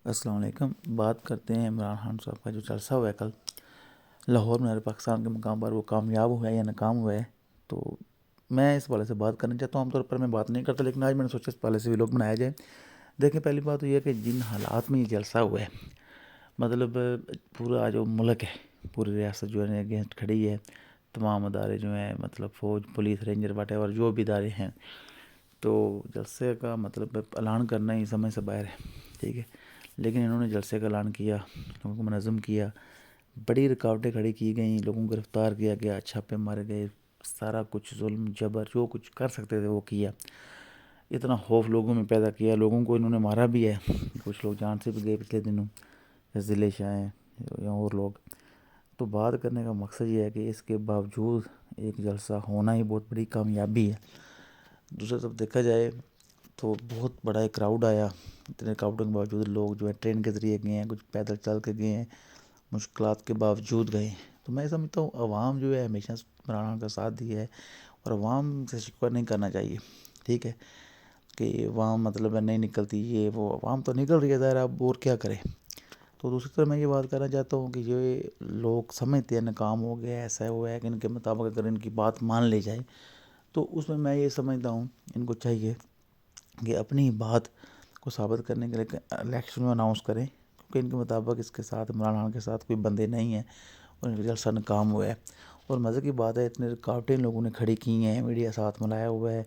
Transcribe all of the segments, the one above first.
السلام علیکم۔ بات کرتے ہیں عمران خان صاحب کا جو جلسہ ہوا ہے کل لاہور میں پاکستان کے مقام پر، وہ کامیاب ہوا ہے یا ناکام ہوا ہے، تو میں اس والے سے بات کرنا چاہتا ہوں۔ عام طور پر میں بات نہیں کرتا، لیکن آج میں نے سوچا اس والے سے بھی لوگ بنایا جائے۔ دیکھیں، پہلی بات تو یہ ہے کہ جن حالات میں یہ جلسہ ہوا ہے، مطلب پورا جو ملک ہے، پوری ریاست جو ہے اگینسٹ کھڑی ہے، تمام ادارے جو ہیں، مطلب فوج، پولیس، رینجر، واٹ ایور جو بھی ادارے ہیں، تو جلسے کا مطلب اعلان کرنا ہی سمجھ سے باہر ہے، ٹھیک ہے۔ لیکن انہوں نے جلسے کا اعلان کیا، لوگوں کو منظم کیا، بڑی رکاوٹیں کھڑی کی گئیں، لوگوں کو گرفتار کیا گیا، چھاپے مارے گئے، سارا کچھ ظلم جبر جو کچھ کر سکتے تھے وہ کیا۔ اتنا خوف لوگوں میں پیدا کیا، لوگوں کو انہوں نے مارا بھی ہے، کچھ لوگ جان سے بھی گئے پچھلے دنوں، ضلع شاہ ہیں یا اور لوگ۔ تو بات کرنے کا مقصد یہ ہے کہ اس کے باوجود ایک جلسہ ہونا ہی بہت بڑی کامیابی ہے۔ دوسرا طرف دیکھا جائے تو بہت بڑا ایک کراؤڈ آیا، اتنے کراؤڈ کے باوجود لوگ جو ہے ٹرین کے ذریعے گئے ہیں، کچھ پیدل چل کے گئے ہیں، مشکلات کے باوجود گئے ہیں۔ تو میں سمجھتا ہوں عوام جو ہے ہمیشہ عمران خان کا ساتھ دیا ہے، اور عوام سے شکوہ نہیں کرنا چاہیے، ٹھیک ہے، کہ عوام مطلب نہیں نکلتی، یہ وہ، عوام تو نکل رہی ہے ظاہر، اب اور کیا کرے۔ تو دوسری طرف میں یہ بات کرنا چاہتا ہوں کہ یہ لوگ سمجھتے ہیں ناکام ہو گیا، ایسا ہوا ہے کہ ان کے مطابق اگر ان کی بات مان لی جائے تو اس میں یہ سمجھتا ہوں ان کو چاہیے کہ اپنی بات کو ثابت کرنے کے لیے الیکشن میں اناؤنس کریں، کیونکہ ان کے مطابق اس کے ساتھ، عمران خان کے ساتھ کوئی بندے نہیں ہیں، اور ان کا جلسہ ناکام ہوا ہے۔ اور مزے کی بات ہے، اتنے رکاوٹیں لوگوں نے کھڑی کی ہیں، میڈیا ساتھ ملایا ہوا ہے،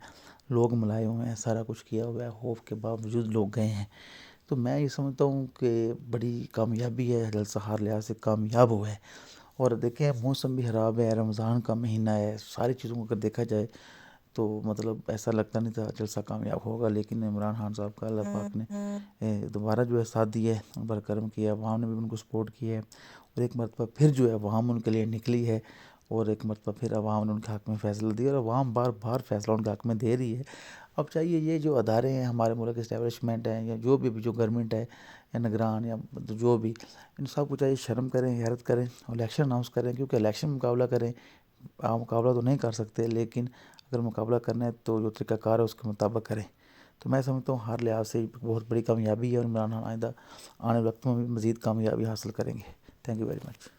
لوگ ملائے ہوئے ہیں، سارا کچھ کیا ہوا ہے، خوف کے باوجود لوگ گئے ہیں۔ تو میں یہ سمجھتا ہوں کہ بڑی کامیابی ہے، جلسہ ہر لحاظ سے کامیاب ہوا ہے۔ اور دیکھیں، موسم بھی خراب ہے، رمضان کا مہینہ ہے، ساری چیزوں کو اگر دیکھا جائے تو مطلب ایسا لگتا نہیں تھا جلسہ کامیاب ہوگا، لیکن عمران خان صاحب کا اللہ پاک نے دوبارہ جو ہے ساتھ دیا ہے، ان پر کرم کیا، عوام نے بھی ان کو سپورٹ کیا ہے، اور ایک مرتبہ پھر جو ہے عوام ان کے لیے نکلی ہے، اور ایک مرتبہ پھر عوام نے ان کے حق میں فیصلہ دیا، اور عوام بار بار فیصلہ ان کے حق میں دے رہی ہے۔ اب چاہیے یہ جو ادارے ہیں ہمارے ملک کے اسٹیبلشمنٹ ہیں، یا جو بھی جو گورنمنٹ ہے، یا نگران، یا جو بھی، ان سب کو چاہیے شرم کریں، حیرت کریں، اور الیکشن اناؤنس کریں، کیونکہ الیکشن مقابلہ کریں، آپ مقابلہ تو نہیں کر سکتے، لیکن اگر مقابلہ کرنا ہے تو جو طریقہ کار ہے اس کے مطابق کریں۔ تو میں سمجھتا ہوں ہر لحاظ سے بہت بڑی کامیابی ہے، اور عمران خان آئندہ آنے والے وقت میں بھی مزید کامیابی حاصل کریں گے۔ Thank you very much.